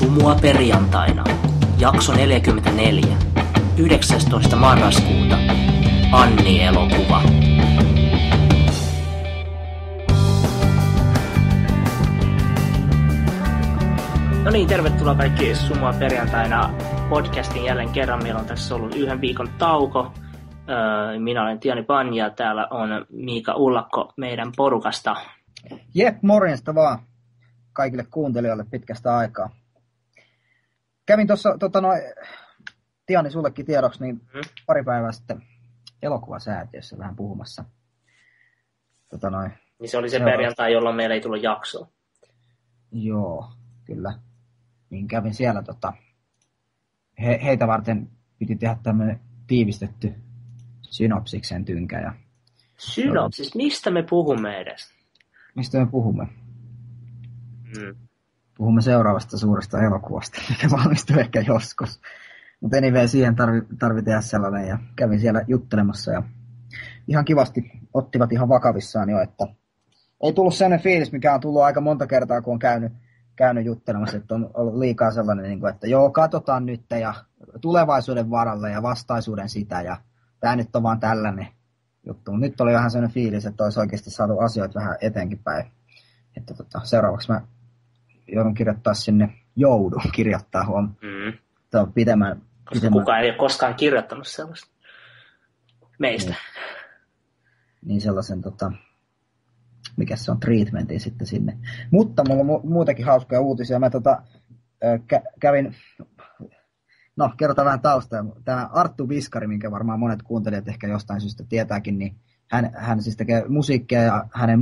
Sumua perjantaina. Jakso 44. 19. marraskuuta. Anni-elokuva. No niin, tervetuloa kaikki Sumua perjantaina podcastin jälleen kerran. Meillä on tässä ollut yhden viikon tauko. Minä olen Tiani Pan ja täällä on Miika Ullakko meidän porukasta. Jep, morjesta vaan kaikille kuuntelijoille pitkästä aikaa. Kävin tuossa, Tiani sullekin tiedoksi, niin pari päivää sitten elokuvasäätiössä vähän puhumassa. Niin se oli se perjantai, jolloin meillä ei tullut jaksoa. Joo, kyllä. Niin kävin siellä, heitä varten piti tehdä tämmöinen tiivistetty synopsiksen tynkä. Ja synopsis? Mistä me puhumme edes? Mistä me puhumme? Puhumme seuraavasta suuresta elokuvasta, mikä valmistuu ehkä joskus. Mutta anyway, siihen tarvii tehdä sellainen, ja kävin siellä juttelemassa, ja ihan kivasti ottivat ihan vakavissaan jo, että ei tullut sellainen fiilis, mikä on tullut aika monta kertaa, kun on käynyt juttelemassa, että on ollut liikaa sellainen, että joo, katsotaan nyt, ja tulevaisuuden varalle, ja vastaisuuden sitä, ja tämä nyt on vaan tällainen juttu. Nyt oli vähän sellainen fiilis, että olisi oikeasti saatu asioita vähän eteenkin päin. Että seuraavaksi mä joudun kirjoittaa sinne, kirjoittaa pidemmän. Koska kukaan ei ole koskaan kirjoittanut sellaista meistä. Niin sellaisen, mikä se on, treatmentin sitten sinne. Mutta mulla on muutenkin hauskoja uutisia. Mä kävin, kerrotaan vähän taustaa. Tämä Arttu Viskari, minkä varmaan monet kuuntelijat ehkä jostain syystä tietääkin, niin hän siis tekee musiikkia, ja hänen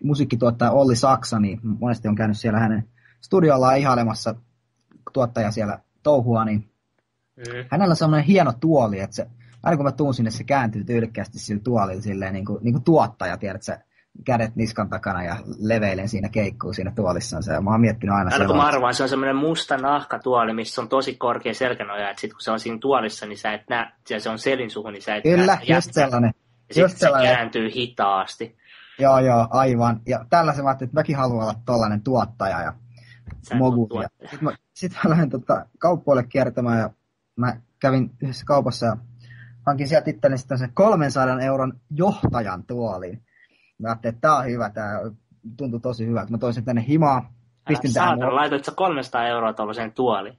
musiikkituottaja Olli Saksa, niin monesti on käynyt siellä hänen studiollaan ihailemassa tuottaja siellä touhua, niin hänellä on sellainen hieno tuoli, että se, aina kun mä tuun sinne, se kääntyy tyylikkäästi sillä tuolilla silleen niin kuin tuottaja, tiedät sä, kädet niskan takana ja leveilen siinä, keikkuu siinä tuolissansa, ja mä oon miettinyt aina kun mä arvaan, se on semmoinen musta nahkatuoli, missä on tosi korkea selkänoja, että sit kun se on siinä tuolissa, niin sä et näe, ja se on selin suhun, niin sä et kyllä, näe. Just sellainen. Ja sitten se kääntyy hitaasti. Joo, aivan. Ja tällaisen mä ajattelin, että mäkin haluan olla tollainen tuottaja ja mogu. Sitten mä lähdin kauppoille kiertämään, ja mä kävin yhdessä kaupassa ja hankin sieltä itselleni sitten sen 300 euron johtajan tuoliin. Mä ajattelin, että tää on hyvä, tää tuntui tosi hyvältä. Mä toin sen tänne himaan. Laitoit sä 300 euroa tuollaiseen tuoliin?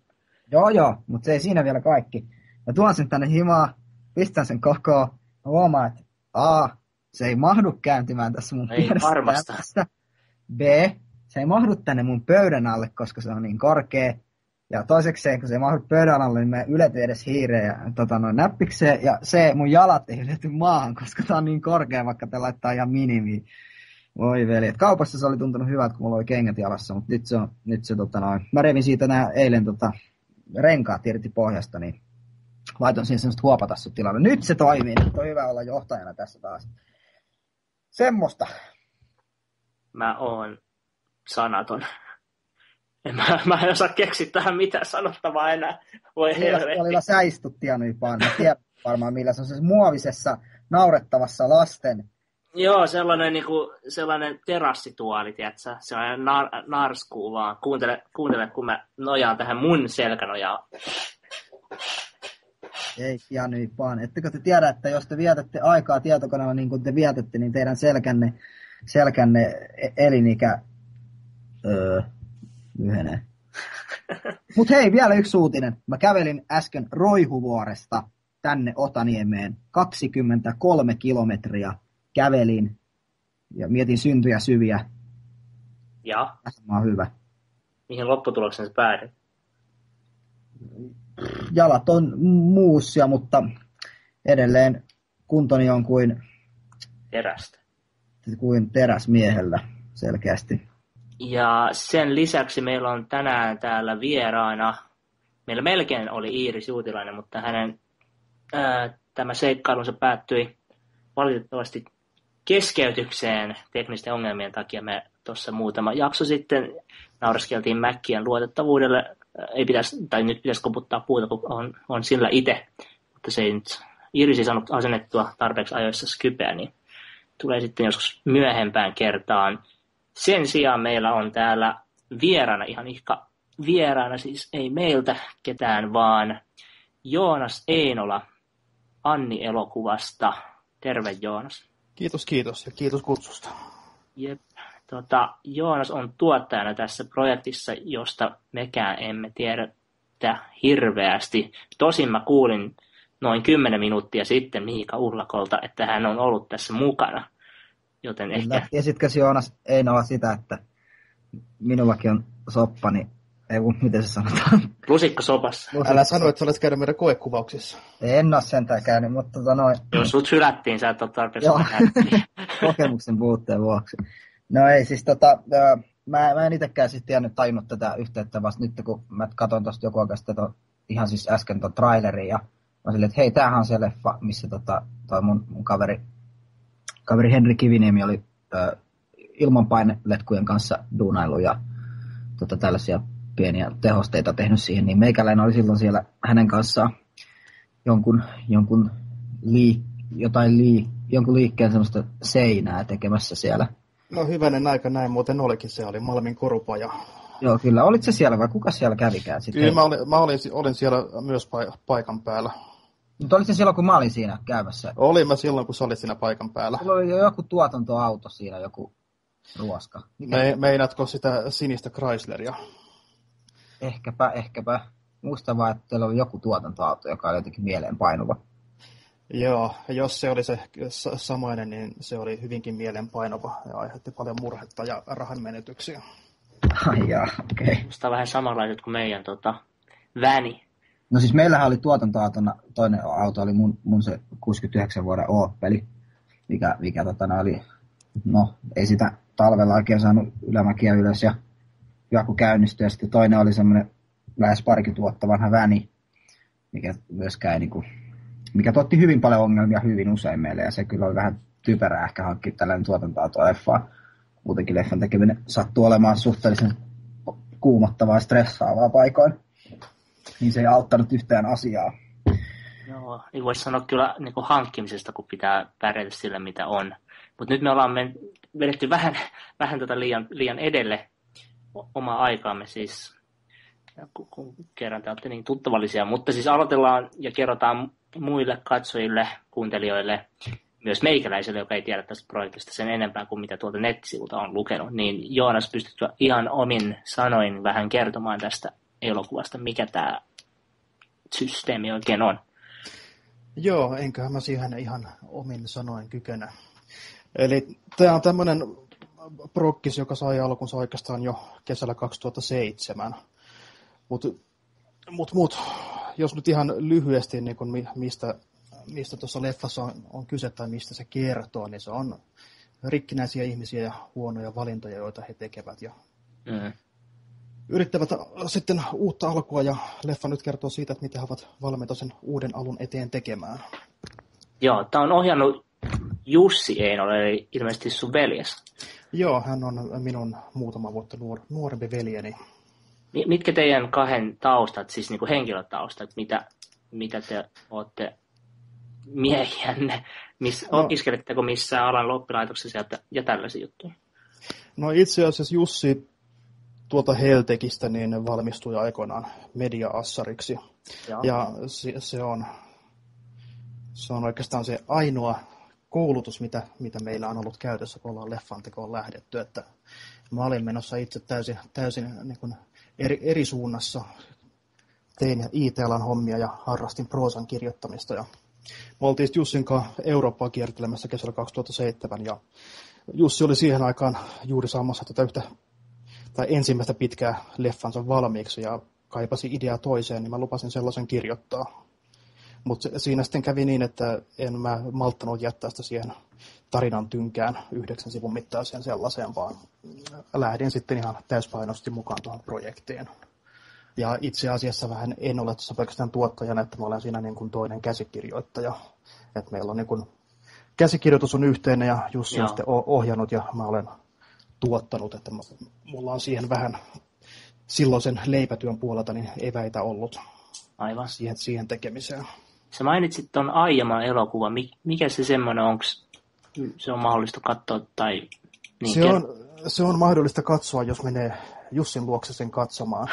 Joo, mutta se ei siinä vielä kaikki. Mä tuon sen tänne himaan, pistän sen kokoon. Mä huomaan, että A, se ei mahdu kääntymään tässä mun vieressä. B, se ei mahdu tänne mun pöydän alle, koska se on niin korkea. Ja toisekseen, kun se ei mahdu pöydän alle, niin mä yletyn edes hiireen ja näppikseen. Ja C, mun jalat ei ylety maahan, koska tää on niin korkea, vaikka te laittaa ihan minimiin. Voi veli. Kaupassa se oli tuntunut hyvältä, kun mulla oli kengät jalassa, mutta nyt se mä revin siitä eilen renkaat irti pohjasta, niin laitoin siihen semmoista huopatassut tilalle. Nyt se toimii. Nyt on hyvä olla johtajana tässä taas. Semmosta. Mä oon sanaton. Mä en osaa keksiä tähän mitään sanottavaa enää. Voi helvetti. Olilla sä istut, Tiani Pan. Mä tiedän varmaan millä se on siis muovisessa, naurettavassa lasten. Joo, sellainen terassituoli, tiedätkö? Se on narskuu vaan. Kuuntele, kun mä nojaan tähän mun selkänojaan. Ei, Tiani Pan. Ettekö te tiedä, että jos te vietätte aikaa tietokoneella niin kuin te vietätte, niin teidän selkänne elinikä lyhenee. Mut hei, vielä yksi uutinen. Mä kävelin äsken Roihuvuoresta tänne Otaniemeen 23 kilometriä kävelin ja mietin syntyjä syviä. Ja? Mä oon hyvä. Mihin lopputulokseen sä päädyt? Jalat on muussia, mutta edelleen kuntoni on kuin terästä. Kuin teräsmiehellä selkeästi. Ja sen lisäksi meillä on tänään täällä vieraana, meillä melkein oli Iiris Juutilainen, mutta hänen tämä seikkailunsa päättyi valitettavasti keskeytykseen teknisten ongelmien takia. Me tuossa muutama jakso sitten naureskeltiin Mäkkien luotettavuudelle. Nyt pitäisi koputtaa puuta, kun on sillä itse, mutta se ei nyt, Iiris ei saanut asennettua tarpeeksi ajoissa Skypeä, niin tulee sitten joskus myöhempään kertaan. Sen sijaan meillä on täällä vieraana ihan vieraana siis ei meiltä ketään, vaan Joonas Einola Anni-elokuvasta. Terve Joonas. Kiitos ja kiitos kutsusta. Jep. Joonas on tuottajana tässä projektissa, josta mekään emme tiedä hirveästi. Tosin mä kuulin noin 10 minuuttia sitten Miika Ullakolta, että hän on ollut tässä mukana. Joten ehkä... Tiesitkö Joonas Einola sitä, että minullakin on soppani, miten se sanotaan? Lusikka sopassa. Älä sano, että sä olet käynyt meidän koekuvauksissa. En ole sentään käynyt, mutta Jos sut hylättiin, sä et ole tarpeeksi näyttiin. Kokemuksen puutteen vuoksi. No ei, siis mä en itsekään siis tajunnut tätä yhteyttä vasta nyt, kun mä katson tosta joku oikeastaan ihan siis äsken ton trailerin ja mä silleen, että hei, tämähän on se leffa, missä toi mun kaveri Henri Kiviniemi oli ilmanpaineletkujen kanssa duunailu ja tällaisia pieniä tehosteita tehnyt siihen, niin meikäläinen oli silloin siellä hänen kanssaan jonkun liikkeen semmoista seinää tekemässä siellä. No hyvänen aika näin muuten olikin, se oli Malmin korupaja. Joo, kyllä. Olit se siellä vai kuka siellä kävikään sitten? Kyllä mä olin siellä myös paikan päällä. Mutta olit se silloin, kun mä olin siinä käymässä? Olin mä silloin, kun sä olit siinä paikan päällä. Sulla oli jo joku tuotantoauto siinä, joku ruoska. Meinaatko sitä sinistä Chrysleria? Ehkäpä. Muistan vaan, että teillä oli joku tuotantoauto, joka oli jotenkin mieleenpainuva. Joo, jos se oli se samainen, niin se oli hyvinkin mieleenpainuva ja aiheutti paljon murhetta ja rahan menetyksiä. Ai jaa, okei. Okay. Musta on vähän samanlaiset kuin meidän väni. No siis meillähän oli tuotantoautona, toinen auto oli mun se 69 vuoden Opeli, mikä oli, no ei sitä talvella oikein saanut ylämäkiä ylös ja joku käynnistyi. Ja sitten toinen oli semmoinen lähes parikymmentä vuotta vanha väni, mikä myöskään niinku, mikä tuotti hyvin paljon ongelmia hyvin usein meille, ja se kyllä oli vähän typerää ehkä hankkia tällainen tuotantoauto-leffaa. Muutenkin leffan tekeminen sattuu olemaan suhteellisen kuumottavaa ja stressaavaa paikoin, niin se ei auttanut yhtään asiaa. Joo, ei voi sanoa kyllä niin kuin hankkimisesta, kun pitää pärjätä sillä, mitä on. Mutta nyt me ollaan vedetty vähän liian edelle omaa aikaamme siis, kun kerran te olette niin tuttavallisia. Mutta siis aloitellaan ja kerrotaan muille katsojille, kuuntelijoille, myös meikäläiselle, joka ei tiedä tästä projektista sen enempää kuin mitä tuolta nettisivulta on lukenut, niin Joonas, pystytkö ihan omin sanoin vähän kertomaan tästä elokuvasta, mikä tämä systeemi oikein on? Joo, enköhän mä siihen ihan omin sanoin kykene. Eli tämä on tämmöinen prokkis, joka sai alkunsa oikeastaan jo kesällä 2007. Mut, jos nyt ihan lyhyesti, niin kun mistä tuossa leffassa on kyse tai mistä se kertoo, niin se on rikkinäisiä ihmisiä ja huonoja valintoja, joita he tekevät. Ja yrittävät sitten uutta alkua, ja leffa nyt kertoo siitä, että miten he ovat valmiita sen uuden alun eteen tekemään. Joo, tämä on ohjannut Jussi Einola, eli ilmeisesti sun veljes. Joo, hän on minun muutama vuotta nuorempi veljeni. Mitkä teidän kahden taustat, siis niin kuin henkilötaustat, mitä te olette miehiänne? Opiskeletteko missään alan oppilaitoksessa ja tällaisia juttuja? No itse asiassa Jussi tuolta Heltekistä niin valmistui aikoinaan media-assariksi. Joo. Ja se on oikeastaan se ainoa koulutus, mitä meillä on ollut käytössä, kun ollaan leffan tekoon lähdetty. Että mä olin menossa itse täysin niin kuin eri suunnassa. Tein IT-alan hommia ja harrastin proosan kirjoittamista. Ja me oltiin Jussin kanssa Eurooppaa kiertelemässä kesällä 2007. Ja Jussi oli siihen aikaan juuri saamassa ensimmäistä pitkää leffansa valmiiksi ja kaipasi ideaa toiseen, niin mä lupasin sellaisen kirjoittaa. Mutta siinä sitten kävi niin, että en mä malttanut jättää sitä siihen tarinan tynkään 9 sivun mittaiseen sellaiseen, vaan lähdin sitten ihan täyspainoisesti mukaan tuohon projektiin. Ja itse asiassa vähän en ole tässä pelkästään tuottajana, että mä olen siinä niin kuin toinen käsikirjoittaja. Että meillä on niin kuin, käsikirjoitus on yhteinen ja Jussi on sitten ohjannut ja mä olen tuottanut, että mulla on siihen vähän silloisen leipätyön puolelta niin eväitä ollut. Aivan. Siihen tekemiseen. Sä mainitsit tuon aiemman elokuvan. Mikä se semmoinen, onko se on mahdollista katsoa? Tai niin se on mahdollista katsoa, jos menee Jussin luokse sen katsomaan.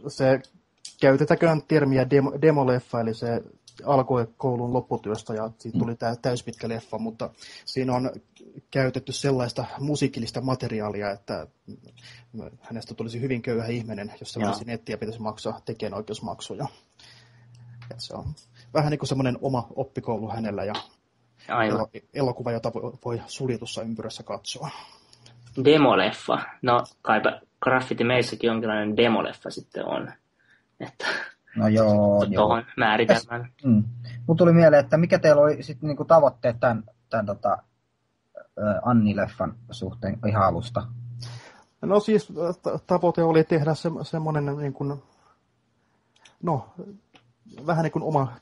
Se käytetäköön termiä demoleffa, eli se alkoi koulun lopputyöstä ja siitä tuli täyspitkä leffa, mutta siinä on käytetty sellaista musiikillista materiaalia, että hänestä tulisi hyvin köyhä ihminen, jos se olisi nettiä pitäisi maksaa tekijänoikeusmaksuja. Et se on vähän niin kuin semmoinen oma oppikoulu hänellä ja elokuva, jota voi suljetussa ympyrässä katsoa. Demoleffa. No kaipa graffiti meissäkin jonkinlainen demoleffa sitten on. Että no joo. Tuohon määritelmään. Mun tuli mieleen, että mikä teillä oli sitten niinku tavoitteet tämän Anni-leffan suhteen ihan alusta? No siis tavoite oli tehdä semmoinen niin kuin, no vähän niin kuin oma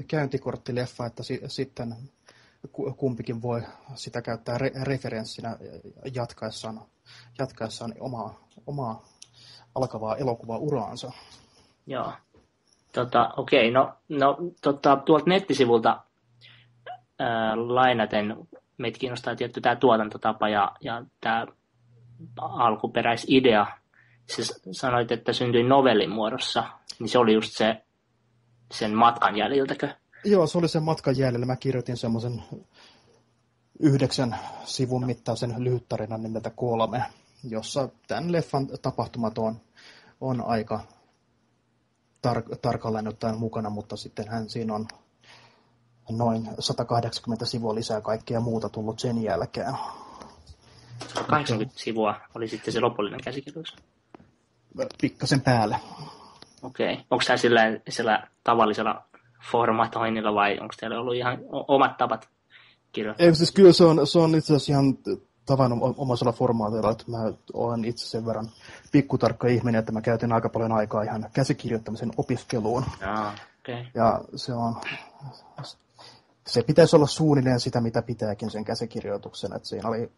käyntikorttileffa, että sitten kumpikin voi sitä käyttää referenssinä jatkaessaan omaa alkavaa elokuva-uraansa. Joo. Okei, tuolta nettisivulta lainaten meitä kiinnostaa tietty tämä tuotantotapa ja tämä alkuperäisidea. Siis sanoit, että syntyi novellin muodossa, niin se oli just sen matkan jäljiltäkö? Joo, se oli sen matkan jäljellä. Mä kirjoitin semmoisen 9 sivun mittaisen lyhyttarinan nimeltä 3, jossa tämän leffan tapahtumat on aika tarkalleen ottaen mukana, mutta sittenhän siinä on noin 180 sivua lisää kaikkea muuta tullut sen jälkeen. 180 sivua oli sitten se lopullinen käsikirjoitus? Pikkasen päälle. Okei. Onko tämä sillä tavallisella formatoinnilla vai onko teillä ollut ihan omat tapat kirjoittaa? Ei, siis kyllä se on itse asiassa ihan tavanomaisella formaatilla, että mä olen itse sen verran pikkutarkka ihminen, että mä käytin aika paljon aikaa ihan käsikirjoittamisen opiskeluun. Okay. Ja se pitäisi olla suunnilleen sitä, mitä pitääkin sen käsikirjoituksen. Että siinä oli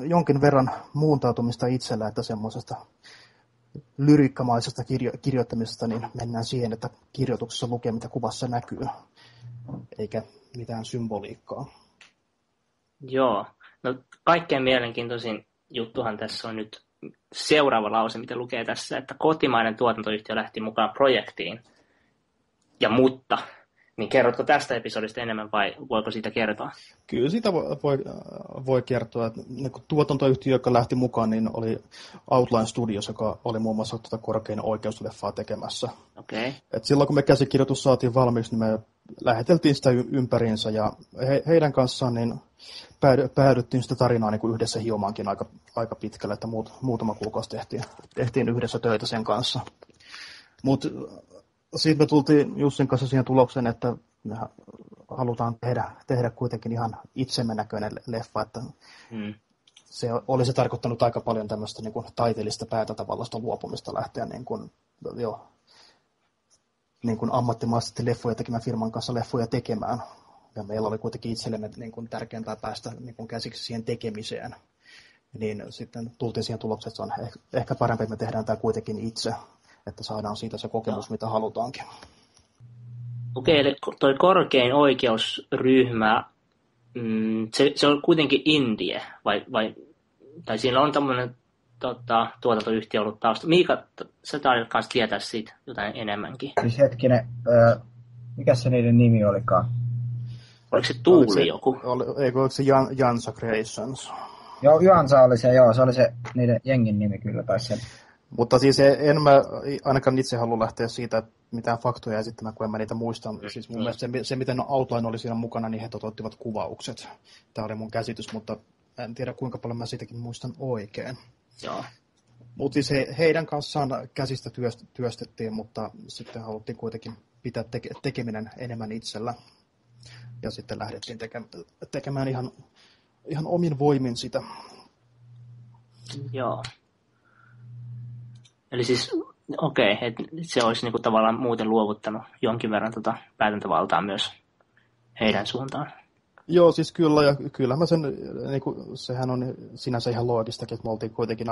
jonkin verran muuntautumista itsellä, että semmoisesta lyriikkamaisesta kirjoittamisesta niin mennään siihen, että kirjoituksessa lukee, mitä kuvassa näkyy, eikä mitään symboliikkaa. Joo. No, kaikkein mielenkiintoisin juttuhan tässä on nyt seuraava lause, mitä lukee tässä, että kotimainen tuotantoyhtiö lähti mukaan projektiin. Mutta, niin kerrotko tästä episodista enemmän vai voiko siitä kertoa? Kyllä siitä voi kertoa. Että tuotantoyhtiö, joka lähti mukaan, niin oli Outline Studios, joka oli muun muassa korkein oikeusleffaa tekemässä. Okay. Et silloin kun me käsikirjoitus saatiin valmiiksi, niin me läheteltiin sitä ympäriinsä ja heidän kanssaan niin päädyttiin sitä tarinaa niin kuin yhdessä hiomaankin aika pitkälle, että muutama kuukausi tehtiin yhdessä töitä sen kanssa. Mutta siitä me tultiin Jussin kanssa siihen tulokseen, että me halutaan tehdä kuitenkin ihan itsemme näköinen leffa, että se olisi tarkoittanut aika paljon tämmöistä niin kuin taiteellista päätäntävallasta luopumista lähteä niin kuin ammattimaisesti leffoja tekemään firman kanssa leffoja tekemään. Ja meillä oli kuitenkin itsellemme niin kuin tärkeämpää päästä niin kuin käsiksi siihen tekemiseen. Niin sitten tultiin siihen tulokseen, että se on ehkä parempi, että me tehdään tämä kuitenkin itse, että saadaan siitä se kokemus, mitä halutaankin. Okei, eli toi korkein oikeusryhmä, se on kuitenkin indie, tai siinä on tämmöinen tuotantoyhtiö ollut tausta. Miika, sä taidat kanssa tietää siitä jotain enemmänkin. Siis hetkinen, mikä se niiden nimi olikaan? Oliko se Tuuli joku? Oliko se Jansa Creations? Joo, Jansa oli se, se oli se niiden jengin nimi kyllä, tai se. Mutta siis en mä ainakaan itse halua lähteä siitä mitään faktoja esittämään, kun en mä niitä muista. Siis mun mielestä se, miten Outline oli siinä mukana, niin he toteuttivat kuvaukset. Tämä oli mun käsitys, mutta en tiedä kuinka paljon mä siitäkin muistan oikein. Joo. Mutta siis heidän kanssaan käsistä työstettiin, mutta sitten haluttiin kuitenkin pitää tekeminen enemmän itsellä. Ja sitten lähdettiin tekemään ihan omin voimin sitä. Joo. Eli siis, että se olisi niinku tavallaan muuten luovuttanut jonkin verran päätäntävaltaa myös heidän suuntaan. Joo, siis kyllä, ja kyllähän mä sen, niinku, sehän on sinänsä ihan loogistakin, että me oltiin kuitenkin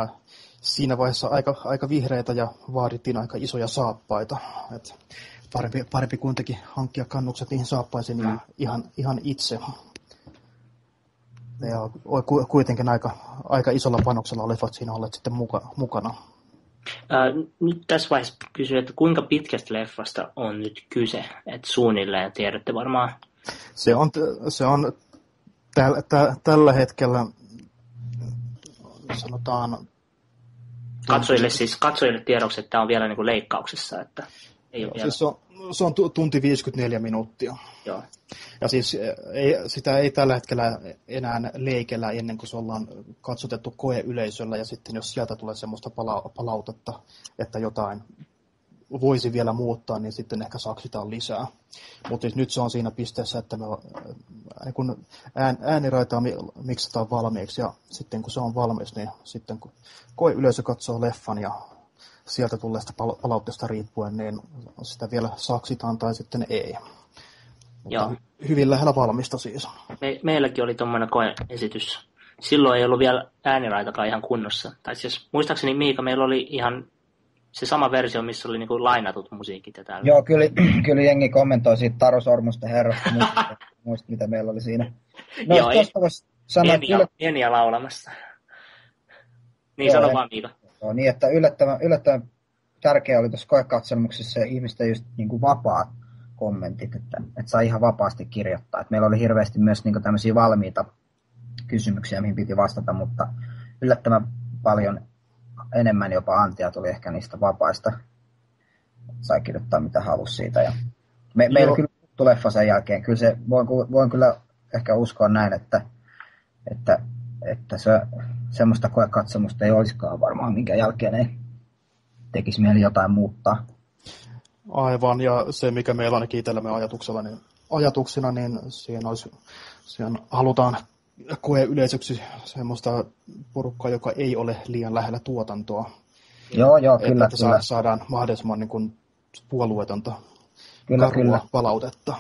siinä vaiheessa aika vihreitä ja vaadittiin aika isoja saappaita. Et parempi kuitenkin hankkia kannukset niihin saappaisiin ihan itse. Ja kuitenkin aika isolla panoksella leffat siinä olleet sitten mukana. Nyt tässä vaiheessa kysyn, että kuinka pitkästä leffasta on nyt kyse? Että suunnilleen tiedätte varmaan. Se on tällä hetkellä, sanotaan... Katsojille tiedoksi, että tämä on vielä niin kuin leikkauksessa. Että ei ole vielä... Se on tunti 54 minuuttia. Joo. Ja siis sitä ei tällä hetkellä enää leikellä ennen kuin se ollaan katsotettu koeyleisöllä, ja sitten jos sieltä tulee semmoista palautetta, että jotain voisi vielä muuttaa, niin sitten ehkä saksitaan lisää. Mutta siis nyt se on siinä pisteessä, että me kun ääniraitaa miksataan valmiiksi, ja sitten kun se on valmis, niin sitten kun koeyleisö katsoo leffan ja sieltä tulleesta palautteesta riippuen, niin sitä vielä saksitaan tai sitten ei. Joo. Hyvin lähellä valmista siis. Meilläkin oli tuommoinen koeesitys. Silloin ei ollut vielä ääniraitakaan ihan kunnossa. Tai siis muistaakseni Miika, meillä oli ihan se sama versio, missä oli niinku lainatut musiikit ja täällä. Joo, kyllä jengi kommentoi siitä Taru Sormusten herrasta. Muista, mitä meillä oli siinä. No, joo, sanoa, Enia laulamassa. Niin, sano vaan Miika. Joo, niin, että yllättävän tärkeää oli tuossa koekatselmuksessa ihmisten just niinku vapaat kommentit, että saa ihan vapaasti kirjoittaa. Et meillä oli hirveästi myös niinku tämmöisiä valmiita kysymyksiä, mihin piti vastata, mutta yllättävän paljon enemmän jopa antia tuli ehkä niistä vapaista. Sai kirjoittaa mitä halusi siitä. Ja meillä kyllä leffa sen jälkeen. Kyllä se, voin kyllä ehkä uskoa näin, että se semmoista koekatsomusta ei olisikaan varmaan, minkä jälkeen ei tekisi mieli jotain muuttaa. Aivan, ja se mikä meillä ainakin itsellemme ajatuksena, niin siinä halutaan koeyleisöksi semmoista porukkaa, joka ei ole liian lähellä tuotantoa. Joo, kyllä. Että saadaan mahdollisimman niin kuin puolueetonta karua palautetta.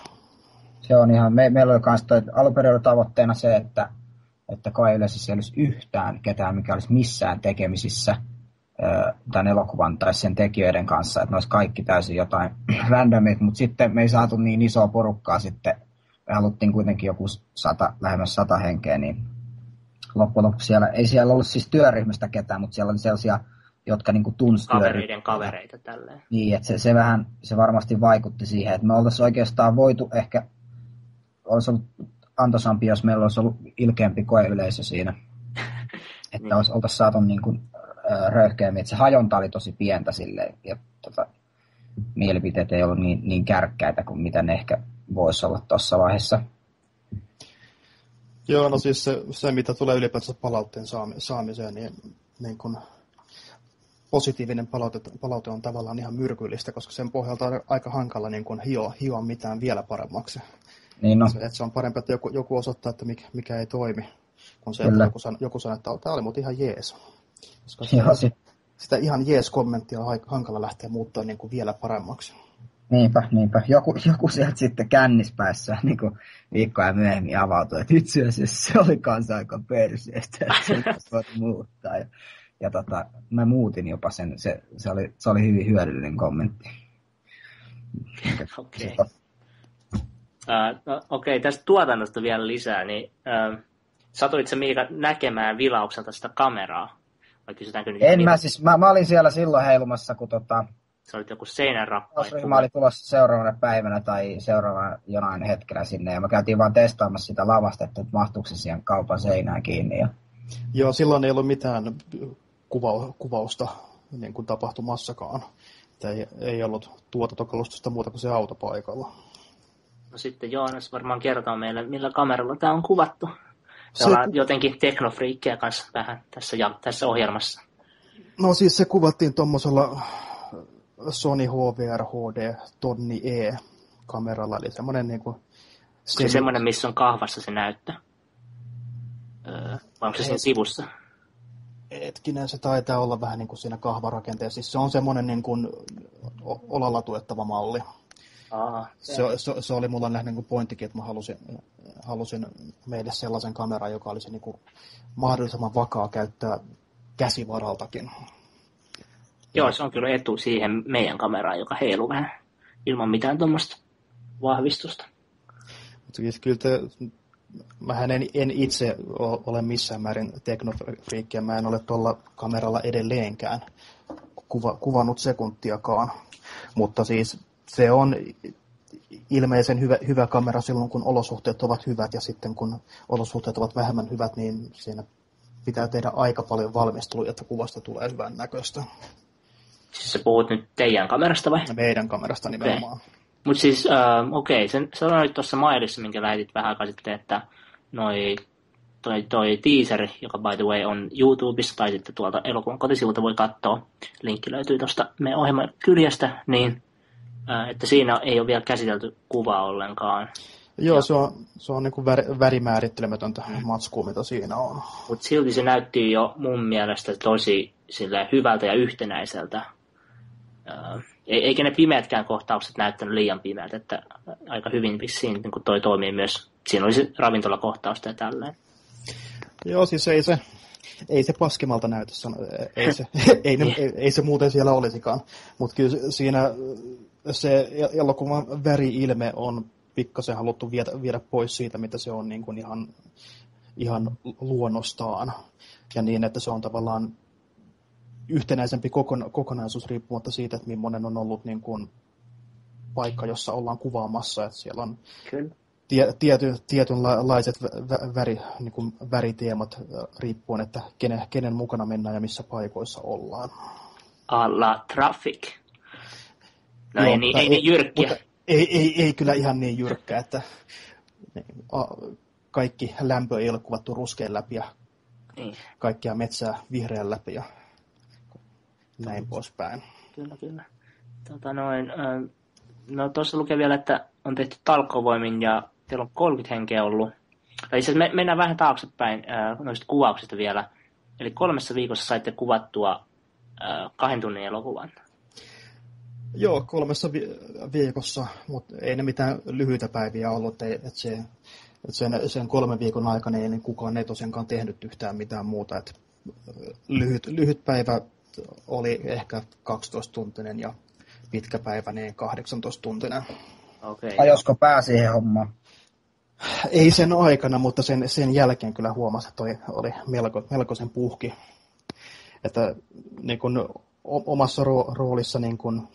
Se on ihan, meillä oli myös alun perin tavoitteena se, että koeyleisössä ei olisi yhtään ketään, mikä olisi missään tekemisissä tämän elokuvan tai sen tekijöiden kanssa, että ne olisi kaikki täysin jotain randomit, mutta sitten me ei saatu niin isoa porukkaa sitten, me haluttiin kuitenkin joku lähemmäs 100 henkeä, niin loppujen lopuksi ei siellä ollut siis työryhmästä ketään, mutta siellä oli sellaisia, jotka niinku tunsi kavereita tälleen. Niin, että se varmasti vaikutti siihen, että me oltaisiin oikeastaan voitu ehkä, olisi ollut antoisampi, jos meillä olisi ollut ilkeämpi koeyleisö siinä, että niin. Oltaisiin saatu niinku röyhkeämmin, että se hajonta oli tosi pientä silleen, ja mielipiteet ei ollut niin kärkkäitä kuin mitä ne ehkä voisi olla tuossa vaiheessa. Joo, no siis se mitä tulee ylipäätään palautteen saamiseen, niin kun positiivinen palaute on tavallaan ihan myrkyllistä, koska sen pohjalta on aika hankala niin kun hioa mitään vielä paremmaksi. Niin no. Se on parempi, että joku osoittaa, että mikä ei toimi, kun se, että joku sanoo, että tämä oli muuten ihan jees. Koska sitä ihan jees-kommenttia on hankala lähteä muuttaa niin kuin vielä paremmaksi. Niinpä. Joku sieltä sitten kännispäässä niin kuin viikkoa myöhemmin avautui, että itse asiassa se oli kanssa aika perseestä, että se voisi muuttaa. Ja mä muutin jopa sen, se oli hyvin hyödyllinen kommentti. Okei, tästä tuotannosta vielä lisää, niin satuit sä Miika näkemään vilaukselta sitä kameraa? Vai kysytäänkö nyt? Mä olin siellä silloin heilumassa, kun se oli joku seinänrappa. Mä olin tulossa seuraavana päivänä tai seuraavana jonain hetkellä sinne, ja me käytiin vaan testaamassa sitä lavasta, että mahtuuko se siihen kaupan seinään kiinni. Joo, silloin ei ollut mitään kuvausta niin kuin tapahtumassakaan. Ei ollut tuotantokalustusta muuta kuin se auto paikalla. No sitten Joonas varmaan kertoo meille, millä kameralla tämä on kuvattu. Se ollaan jotenkin teknofriikkejä kanssa vähän tässä ohjelmassa. No siis se kuvattiin tuommoisella Sony HVR HD Tonni E-kameralla, eli semmoinen niinku... Se semmoinen, missä on kahvassa se näyttö? Vai onko se siinä sivussa? Hetkinen, se taitaa olla vähän niin kuin siinä kahvarakenteessa. Siis se on semmoinen niin kuin olalla tuettava malli. Se oli mulla nähdä niin pointtikin, että mä halusin meille sellaisen kameran, joka olisi niin kuin mahdollisimman vakaa käyttää käsivaraltakin. Joo, se on kyllä etu siihen meidän kameraan, joka heiluu vähän ilman mitään tuommoista vahvistusta. Mutta kyllä mähän en itse ole missään määrin teknofriikkiä, mä en ole tuolla kameralla edelleenkään kuvannut sekuntiakaan, mutta siis se on ilmeisen hyvä kamera silloin, kun olosuhteet ovat hyvät, ja sitten kun olosuhteet ovat vähemmän hyvät, niin siinä pitää tehdä aika paljon valmistelua, että kuvasta tulee hyvän näköistä. Siis sä puhut nyt teidän kamerasta vai? Meidän kamerasta nimenomaan. Okay. Mutta siis, sä sanoit tuossa mailissa, minkä lähetit vähän aikaa sitten, että toi teaseri, joka by the way on YouTubessa tai sitten tuolta elokuvan kotisivulta voi katsoa, linkki löytyy tuosta meidän ohjelman kyljestä, niin että siinä ei ole vielä käsitelty kuvaa ollenkaan. Joo, se on niin kuin värimäärittelemätöntä matskua, mitä siinä on. Mutta silti se näytti jo mun mielestä tosi hyvältä ja yhtenäiseltä. Eikä ne pimeätkään kohtaukset näyttänyt liian pimeältä, että aika hyvin vissiin niin toi toimii myös. Siinä oli se ravintolakohtausta ja tälleen. Joo, siis ei se paskimalta näytä, ei se muuten siellä olisikaan. Mutta kyllä siinä se elokuvan väri-ilme on pikkasen haluttu viedä pois siitä, mitä se on niin kuin ihan luonnostaan. Ja niin, että se on tavallaan yhtenäisempi kokonaisuus riippumatta siitä, että millainen on ollut niin kuin paikka, jossa ollaan kuvaamassa. Että siellä on tietynlaiset niin kuin väriteemat riippuen, että kenen mukana mennään ja missä paikoissa ollaan. La Traffic. No joo, ei niin jyrkkiä. Ei kyllä ihan niin jyrkkää, että kaikki lämpö ei ole kuvattu ruskeen läpi ja kaikkia metsää vihreän läpi ja näin poispäin. Kyllä. No tuossa lukee vielä, että on tehty talkoovoimin ja teillä on 30 henkeä ollut. Tai itse asiassa mennään vähän taaksepäin noista kuvauksista vielä. Eli 3 viikossa saitte kuvattua 2 tunnin elokuvan. Joo, 3 viikossa, mutta ei ne mitään lyhyitä päiviä ollut. Sen 3 viikon aikana ei kukaan ei tosiaankaan tehnyt yhtään mitään muuta. Et lyhyt päivä oli ehkä 12-tuntinen ja pitkä päivä niin 18-tuntinen. Okay, ajosko pää siihen hommaan? Ei sen aikana, mutta sen jälkeen kyllä huomasi, että toi oli melkoisen puhki. Että niin kun omassa roolissa niin kun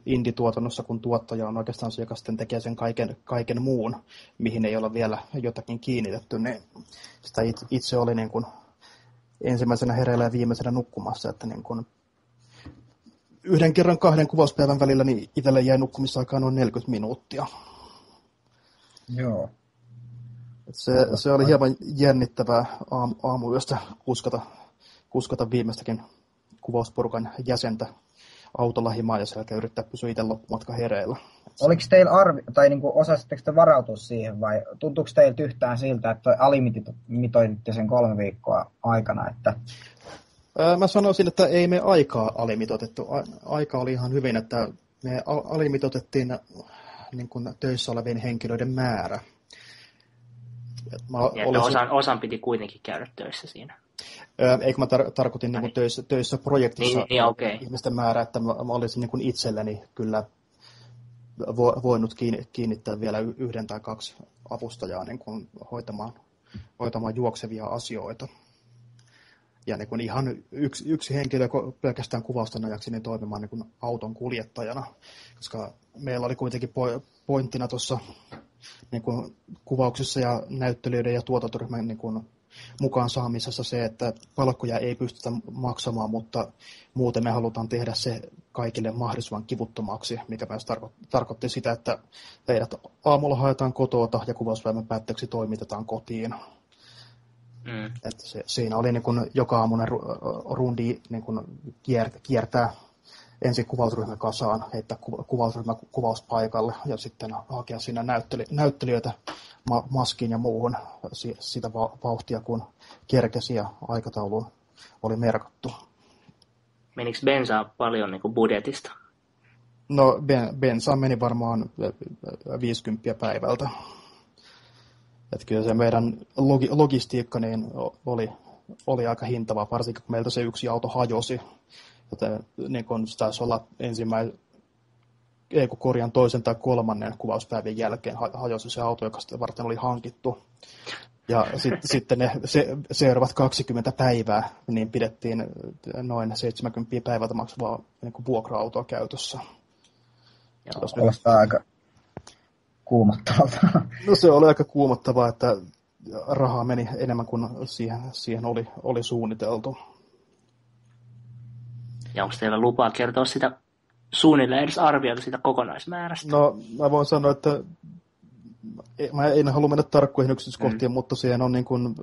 indie-tuotannossa, kun tuottaja on oikeastaan se, joka sitten tekee sen kaiken muun, mihin ei ole vielä jotakin kiinnitetty, niin sitä itse oli niin kun ensimmäisenä hereillä ja viimeisenä nukkumassa, että niin kun 1 kerran 2 kuvauspäivän välillä niin itselle jäi nukkumisaikaan noin 40 minuuttia. Joo. Se oli hieman jännittävää aamuyöstä kuskata viimeistäkin kuvausporukan jäsentä autolla himaan ja sieltä yrittää pysyä itse loppumatka hereillä. Oliko teillä osasitteko te varautua siihen vai tuntuuko teiltä yhtään siltä, että alimitoititte sen 3 viikkoa aikana? Että... Mä sanoisin, että ei me aikaa alimitoitettu. Aika oli ihan hyvin, että me alimitoitettiin niin kuin töissä olevien henkilöiden määrä. Osan piti kuitenkin käydä töissä siinä. Eikö mä tarkoitin niin töissä projektissa okay. Ihmisten määrä, että mä olisin niin kuin itselleni kyllä voinut kiinnittää vielä 1 tai 2 avustajaa niin kuin hoitamaan juoksevia asioita. Ja niin kuin ihan yksi henkilö pelkästään kuvausten ajaksi niin toimimaan niin kuin auton kuljettajana, koska meillä oli kuitenkin pointtina tuossa niin kuin kuvauksissa ja näyttelijöiden ja tuotantoryhmän niin kuin mukaan saamisessa se, että palkkoja ei pystytä maksamaan, mutta muuten me halutaan tehdä se kaikille mahdollisimman kivuttomaksi, mikä myös tarkoitti sitä, että teidät aamulla haetaan kotoa ja kuvauspäivän päätteeksi toimitetaan kotiin. Että siinä oli niin kuin joka aamunen rundi niin kuin kiertää ensin kuvausryhmä kasaan, heittää kuvausryhmä kuvauspaikalle ja sitten hakea siinä näyttelijöitä maskiin ja muuhun sitä vauhtia, kun kerkesi ja aikataulu oli merkattu. Menikö bensaa paljon niin kuin budjetista? No bensaa meni varmaan 50 päivältä. Että kyllä se meidän logistiikka niin oli aika hintavaa, varsinkin kun meiltä se yksi auto hajosi. Joten niin kun se taisi olla korjaan toisen tai kolmannen kuvauspäivän jälkeen hajosi se auto, joka sitä varten oli hankittu. Ja sitten ne seuraavat 20 päivää niin pidettiin noin 70 päivältä maksavaa niin vuokra-autoa käytössä. Kuulostaa aika kuumottavalta. No se oli aika kuumottavaa, että rahaa meni enemmän kuin siihen oli suunniteltu. Ja onko teillä lupaa kertoa sitä suunnilleen edes arvioida sitä kokonaismäärästä? No mä voin sanoa, että mä en halua mennä tarkkoihin yksityiskohtiin, mutta siihen on niin kuin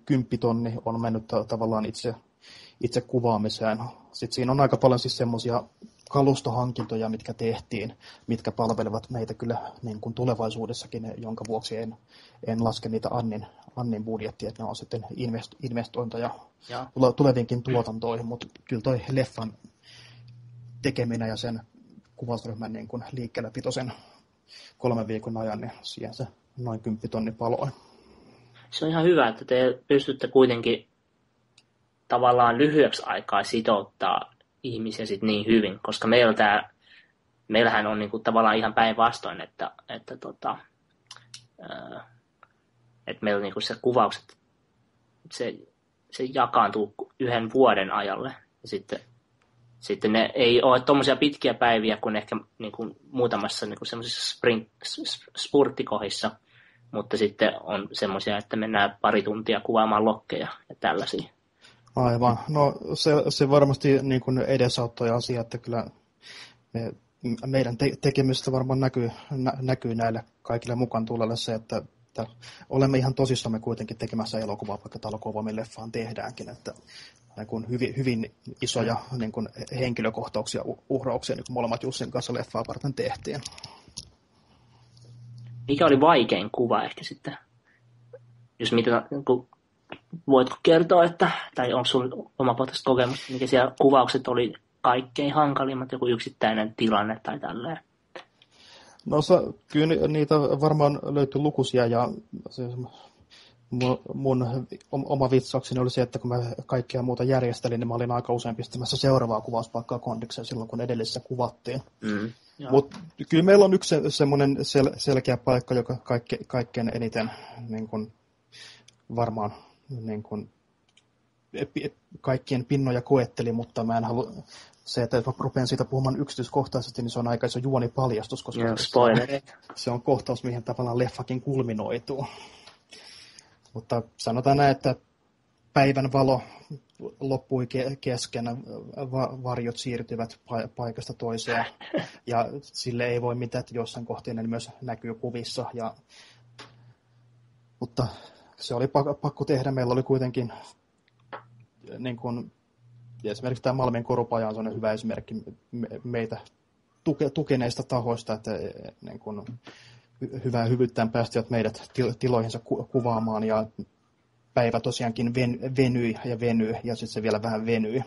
10 000 on mennyt tavallaan itse kuvaamiseen. Sitten siinä on aika paljon siis semmoisia kalustohankintoja, mitkä tehtiin, mitkä palvelevat meitä kyllä niin kuin tulevaisuudessakin, jonka vuoksi en laske niitä Annin budjettia, että ne on sitten investointeja tuleviinkin tuotantoihin, mutta kyllä toi leffan tekeminen ja sen kuvausryhmän niin kuin liikkeellä pito sen 3 viikon ajan, niin siihen se noin 10 000 paloi. Se on ihan hyvä, että te pystytte kuitenkin tavallaan lyhyeksi aikaa sitouttaa ihmisiä sit niin hyvin, koska meillähän on niinku tavallaan ihan päinvastoin, että meillä niinku se kuvaukset, se jakaantuu 1 vuoden ajalle, ja sitten ne ei ole tommosia pitkiä päiviä kuin ehkä niinku muutamassa niinku semmoisissa spurttikohdissa, mutta sitten on semmoisia, että mennään pari tuntia kuvaamaan lokkeja ja tällaisia. Aivan. No se varmasti niin kuin edesauttoi asia, että kyllä meidän tekemistä varmaan näkyy näille kaikille mukaan tulelle se, että olemme ihan tosissamme kuitenkin tekemässä elokuvaa, vaikka Talkoovoimin leffaan tehdäänkin, että niin kuin hyvin isoja niin kuin henkilökohtauksia, uhrauksia, niin kuin molemmat Jussin kanssa leffaa varten tehtiin. Mikä oli vaikein kuva ehkä sitten? Jos voitko kertoa, tai onko sinulla omakohtaista kokemusta, mikä siellä kuvaukset oli kaikkein hankalimmat, joku yksittäinen tilanne tai tälleen? No kyllä niitä varmaan löytyi lukuisia, ja mun oma vitsaukseni oli se, että kun mä kaikkea muuta järjestelin, niin mä olin aika usein pistämässä seuraavaa kuvauspaikkaa kondikseen silloin, kun edellisessä kuvattiin. Mutta kyllä meillä on yksi semmoinen selkeä paikka, joka kaikkein eniten niin kun, varmaan niin kun, kaikkien pinnoja koetteli, mutta mä en halua se, että jos mä rupean siitä puhumaan yksityiskohtaisesti, niin se on aika iso juonipaljastus, koska se on kohtaus, mihin tavallaan leffakin kulminoituu. Mutta sanotaan näin, että päivän valo loppui kesken, varjot siirtyvät paikasta toiseen, ja sille ei voi mitään, että jossain kohtiin ne myös näkyy kuvissa. Mutta se oli pakko tehdä. Meillä oli kuitenkin, niin kuin, esimerkiksi tämä Malmin korupaja on sellainen hyvä esimerkki meitä tukeneista tahoista, että niin kuin, hyvää hyvyyttään päästivät meidät tiloihinsa kuvaamaan, ja päivä tosiaankin venyi, ja sitten se vielä vähän venyi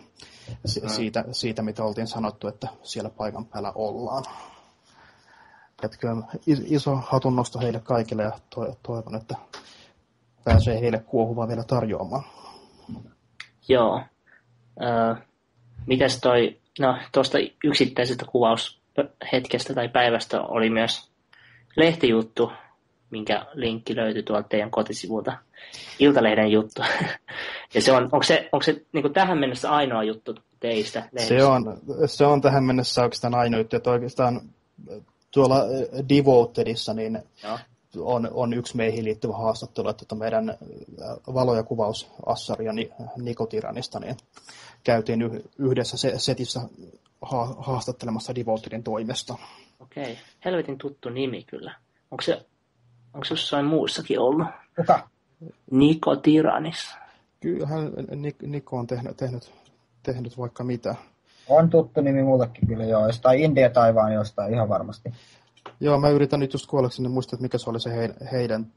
siitä, mitä oltiin sanottu, että siellä paikan päällä ollaan. Että kyllä iso hatunnosto heille kaikille, ja toivon, että pääsee heille kuohuvaa vielä tarjoamaan. Joo. Mitäs tuosta yksittäisestä kuvaushetkestä tai päivästä oli myös lehtijuttu, minkä linkki löytyi tuolta teidän kotisivulta, Iltalehden juttu. Ja onko se niin kuin tähän mennessä ainoa juttu teistä? Se on tähän mennessä oikeastaan ainoa juttu, että oikeastaan tuolla Devotedissa niin on yksi meihin liittyvä haastattelu, että meidän valo- ja kuvausassari ja Niko Tiranista niin käytiin yhdessä setissä haastattelemassa Devotedin toimesta. Okei, helvetin tuttu nimi kyllä. Onko se jossain muussakin ollut? Kuka? Niko Tiranis. Kyllähän Niko on tehnyt vaikka mitä. On tuttu nimi mullekin kyllä joo, jostain India taivaan jostain ihan varmasti. Joo, mä yritän nyt just kuollakseni muistaa, että mikä se oli se heidän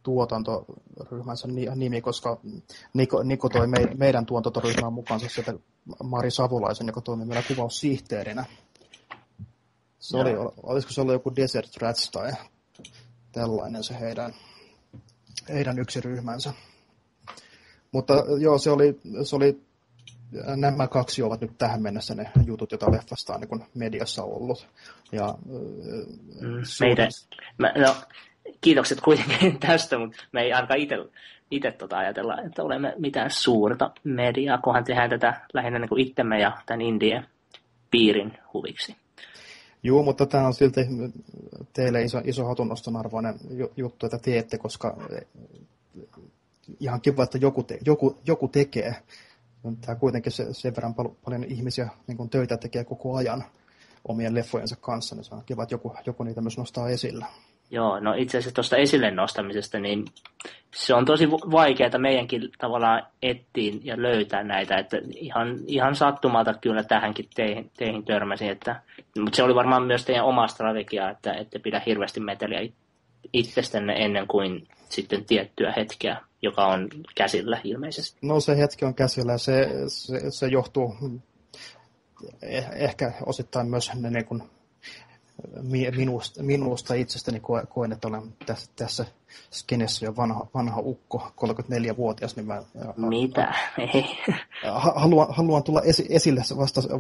tuotantoryhmänsä nimi, koska Niko toi meidän tuotantoryhmään mukaansa sieltä Mari Savulaisen, joka toimi meillä kuvaussihteerinä. Se olisiko se ollut joku Desert Rats tai tällainen se heidän yksi ryhmänsä. Mutta joo, se oli nämä kaksi ovat nyt tähän mennessä ne jutut, joita leffasta on niin mediassa ollut. Ja, kiitokset kuitenkin tästä, mutta me ei ainakaan itse ajatella, että olemme mitään suurta mediaa, kunhan tehdään tätä lähinnä niin kuin itsemme ja tämän Indien piirin huviksi. Joo, mutta tämä on silti teille iso hatunnoston arvoinen juttu, että teette, koska ihan kiva, että joku tekee. Tämä kuitenkin sen verran paljon ihmisiä niin kuin töitä tekee koko ajan omien leffojensa kanssa, niin se on kiva, että joku niitä myös nostaa esillä. Joo, no itse asiassa tuosta esille nostamisesta, niin se on tosi vaikeaa meidänkin tavallaan etsiä ja löytää näitä, että ihan sattumalta kyllä tähänkin teihin törmäsin, mutta se oli varmaan myös teidän oma strategia, että ette pidä hirveästi meteliä itsestänne ennen kuin sitten tiettyä hetkeä, joka on käsillä ilmeisesti. No se hetki on käsillä ja se johtuu ehkä osittain myös niin kuin minusta itsestäni koen, että olen tässä skenessä jo vanha ukko, 34-vuotias. Niin mitä? Ei. Haluan tulla esille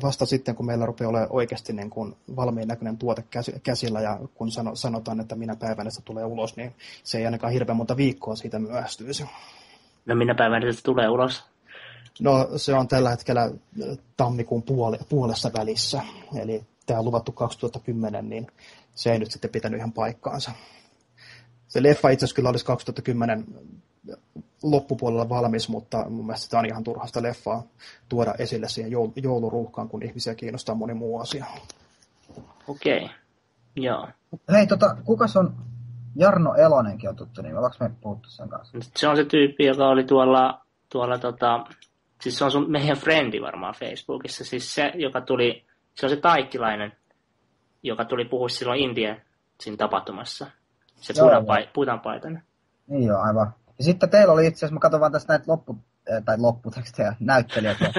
vasta sitten, kun meillä rupeaa olemaan oikeasti niin kuin valmiin näköinen tuote käsillä, ja kun sanotaan, että minä päivänä se tulee ulos, niin se ei ainakaan hirveän monta viikkoa siitä myöhästyisi. No minä päivänä se tulee ulos? No se on tällä hetkellä tammikuun puolessa välissä, eli tämä luvattu 2010, niin se ei nyt sitten pitänyt ihan paikkaansa. Se leffa itse asiassa kyllä olisi 2010 loppupuolella valmis, mutta mun mielestä sitä on ihan turhasta leffaa tuoda esille siihen jouluruuhkaan, kun ihmisiä kiinnostaa moni muu asia. Okei, joo. Hei, kukas on Jarno Elonenkin on tuttu nimi? Ollaanko me puhuttu sen kanssa? Se on se tyyppi, joka oli tuolla siis se on meidän friendi varmaan Facebookissa, siis se, joka tuli. Se on se taikkilainen, joka tuli puhua silloin Indian siinä tapahtumassa. Se putanpaitainen. Niin joo, aivan. Ja sitten teillä oli itse asiassa, mä katson vaan tässä näitä lopputekstejä, näyttelijöitä.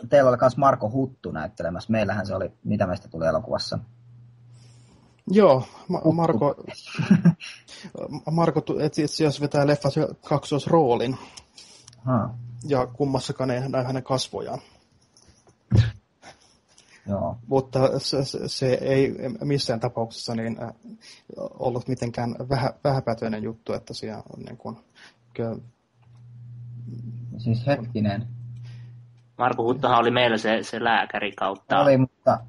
Teillä oli myös Marko Huttu näyttelemässä. Meillähän se oli, mitä meistä tuli elokuvassa. Joo, Marko itse asiassa vetää leffassa kaksoisroolin. Ja kummassakaan ei näy hänen kasvojaan. Joo. Mutta se ei missään tapauksessa niin ollut mitenkään vähäpätöinen juttu, että siellä on niin kuin... Siis hetkinen. Marko Huttuhan oli meillä se lääkäri kautta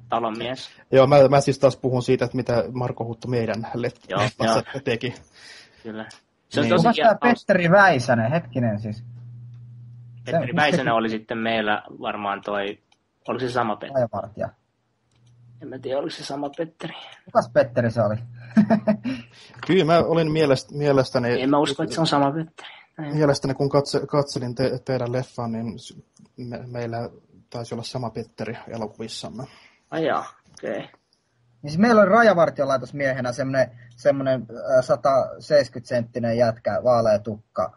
talonmies. Joo, mä siis taas puhun siitä, että mitä Marko Huttu meidän leffassa teki. Kyllä. Se on tosi tämä Petteri Väisänen, hetkinen siis. Petteri Väisänen oli sitten meillä varmaan oliko se sama Petteri? Rajavartija. En mä tiedä, oliko se sama Petteri. Kukas Petteri se oli? Kyllä mä olin mielestäni... En mä usko, että se on sama Petteri. Mielestäni kun katselin teidän leffaa, niin meillä taisi olla sama Petteri elokuvissamme. Ajaa, okei. Okay. Niin meillä oli rajavartiolaitos miehenä semmoinen 170-senttinen jätkä, vaalea tukka,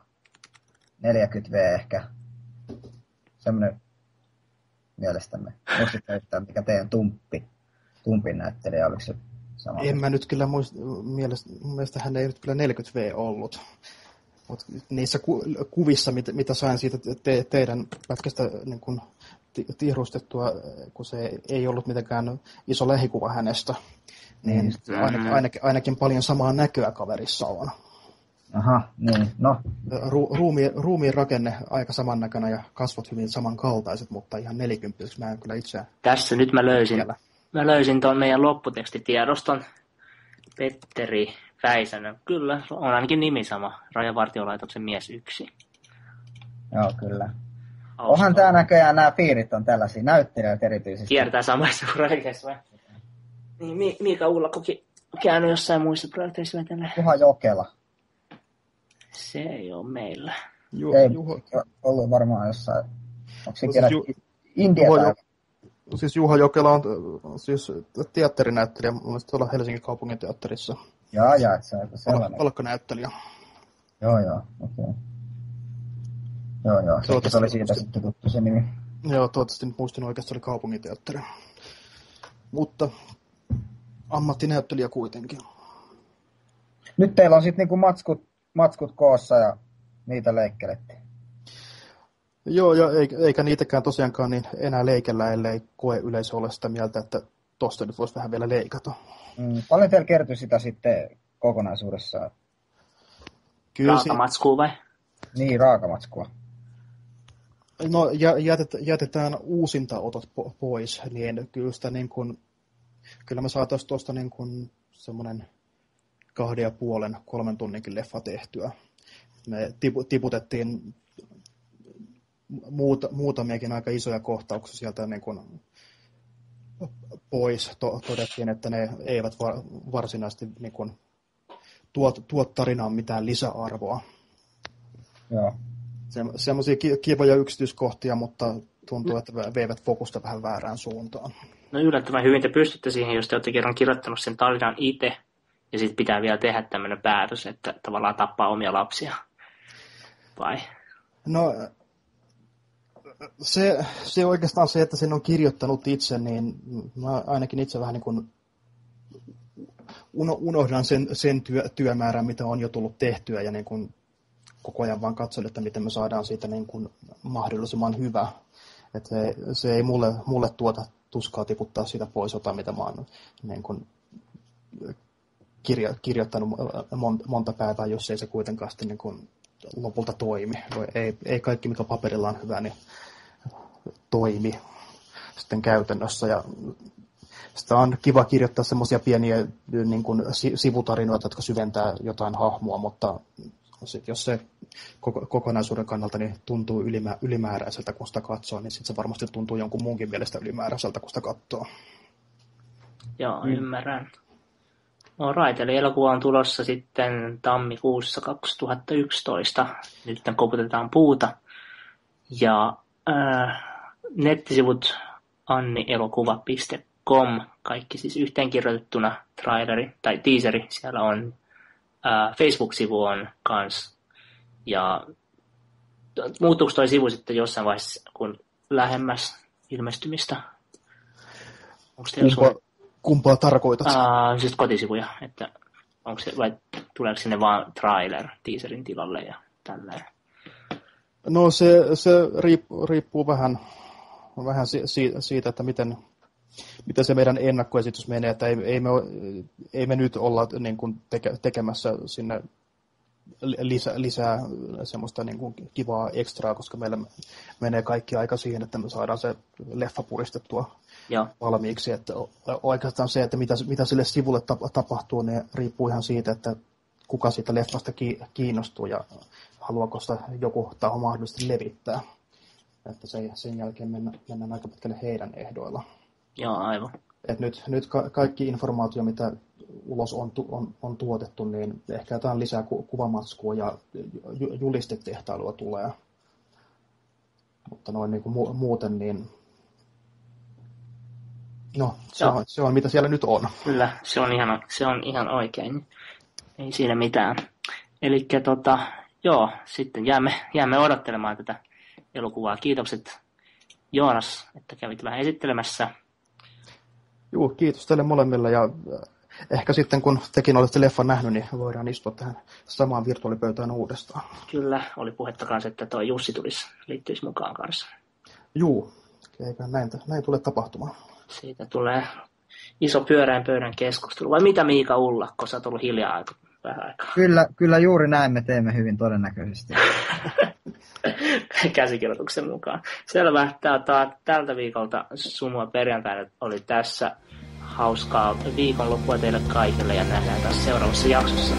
40V ehkä. Semmoinen mielestämme. Muistatte yhtään, mikä teidän Tumpin näyttelijä, oliko se sama? En mä nyt kyllä mielestä hän ei nyt kyllä 40V ollut. Mut niissä kuvissa, mitä sain siitä teidän pätkästä niin kun tihrustettua, kun se ei ollut mitenkään iso lähikuva hänestä, niin ainakin paljon samaa näköä kaverissa on. Aha, niin, no. Ruumiin rakenne aika samannäköinen ja kasvot hyvin samankaltaiset, mutta ihan 40, mä en kyllä itse... Tässä nyt mä löysin tuon meidän lopputekstitiedoston. Petteri Väisänen. Kyllä, on ainakin nimi sama. Rajavartiolaitoksen mies 1. Joo, kyllä. Onhan tää näköjään, nämä piirit on tällaisia näyttelijöitä erityisesti. Kiertää samassa projekteissa. Niin, Miika Ullakkokin käynyt jossain muissa projekteissa vetelee. Juha Jokela. Se ei ole meillä. Ei ollut varmaan jossain. Onko se India? Siis Juha Jokela on siis teatterinäyttelijä, mun mielestä tuolla Helsingin kaupungin teatterissa. Jaa, että se on sellainen. Palkkanäyttelijä. Joo, okei. Okay. Joo, se oli siitä sitten tuttu se nimi. Joo, toivottavasti nyt muistin oikeasti oli kaupunginteatteri. Mutta ammattinäyttelijä kuitenkin. Nyt teillä on sitten niinku matskut koossa ja niitä leikkelette. Joo, ja eikä niitäkään tosiaankaan niin enää leikellä, ellei koeyleisö ole sitä mieltä, että tosta nyt voisi vähän vielä leikata. Paljon teillä kertyi sitä sitten kokonaisuudessaan? Raakamatskua vai? Niin, raakamatskua. No, jätetään uusintaotot pois, niin kyllä sitä niin kuin, kyllä me saataisiin tuosta niin kuin semmoinen 2,5-3 tunninkin leffa tehtyä. Me tiputettiin muutamiakin aika isoja kohtauksia sieltä niin kuin pois. Todettiin, että ne eivät varsinaisesti niin kuin tuo tarinaan mitään lisäarvoa. Joo. Semmoisia kivoja yksityiskohtia, mutta tuntuu, että veivät fokusta vähän väärään suuntaan. No yllättävän hyvin te pystytte siihen, jos te olette kerran kirjoittanut sen tarinan itse, ja sitten pitää vielä tehdä tämmöinen päätös, että tavallaan tappaa omia lapsia. Vai? No, se oikeastaan se, että sen on kirjoittanut itse, niin mä ainakin itse vähän niin kuin unohdan sen työmäärän, mitä on jo tullut tehtyä, ja niin kuin koko ajan vaan katson, että miten me saadaan siitä niin kuin mahdollisimman hyvä. Että se ei mulle tuota tuskaa tiputtaa sitä pois, mitä mä oon niin kuin kirjoittanut monta päivää, jos ei se kuitenkaan sitten niin kuin lopulta toimi. Ei kaikki, mikä paperilla on hyvä, niin toimi sitten käytännössä. Ja sitä on kiva kirjoittaa semmoisia pieniä niin kuin sivutarinoita, jotka syventää jotain hahmoa, mutta jos se kokonaisuuden kannalta niin tuntuu ylimääräiseltä, kun sitä katsoo, niin sitten se varmasti tuntuu jonkun muunkin mielestä ylimääräiseltä, kun sitä katsoo. Joo, ymmärrän. Alright, eli elokuva on tulossa sitten tammikuussa 2011. Nyt koputetaan puuta. Ja nettisivut annielokuva.com, kaikki siis yhteenkirjoitettuna traileri tai teaseri. Siellä on Facebook-sivu on kans. Ja muuttuuko toi sivu sitten jossain vaiheessa, kun lähemmäs ilmestymistä? Kumpaa tarkoitat? Siis kotisivuja, että onko se, vai tuleeko sinne vaan trailer teaserin tilalle ja tälleen? No se riippuu vähän siitä, että miten se meidän ennakkoesitys menee, että ei me nyt olla niin kuin tekemässä sinne lisää semmoista niin kuin kivaa ekstraa, koska meillä menee kaikki aika siihen, että me saadaan se leffa puristettua valmiiksi. Että oikeastaan se, että mitä sille sivulle tapahtuu, niin riippuu ihan siitä, että kuka siitä leffasta kiinnostuu ja haluaako sitä joku taho mahdollisesti levittää. Että sen jälkeen mennään aika pitkälle heidän ehdoilla. Joo, aivan. Et nyt kaikki informaatio, mitä ulos on tuotettu, niin ehkä jotain lisää kuvamatskua ja julistetehtailua tulee. Mutta noin niin kuin muuten, niin no, se on mitä siellä nyt on. Kyllä, se on ihan oikein. Ei siinä mitään. Elikkä joo, sitten jäämme odottelemaan tätä elokuvaa. Kiitokset Joonas, että kävit vähän esittelemässä. Joo, kiitos teille molemmille ja ehkä sitten kun tekin olette leffan nähnyt, niin voidaan istua tähän samaan virtuaalipöytään uudestaan. Kyllä, oli puhetta kanssa, että tuo Jussi liittyisi mukaan kanssa. Joo, eikä näin tule tapahtumaan. Siitä tulee iso pyöreän pöydän keskustelu. Vai mitä Miika Ullakko, sä oot ollut hiljaa vähän aikaa? Kyllä juuri näin me teemme hyvin todennäköisesti. Käsikirjoituksen mukaan. Selvä. Tältä viikolta Sumua perjantaina oli tässä. Hauskaa viikonloppua teille kaikille ja nähdään taas seuraavassa jaksossa.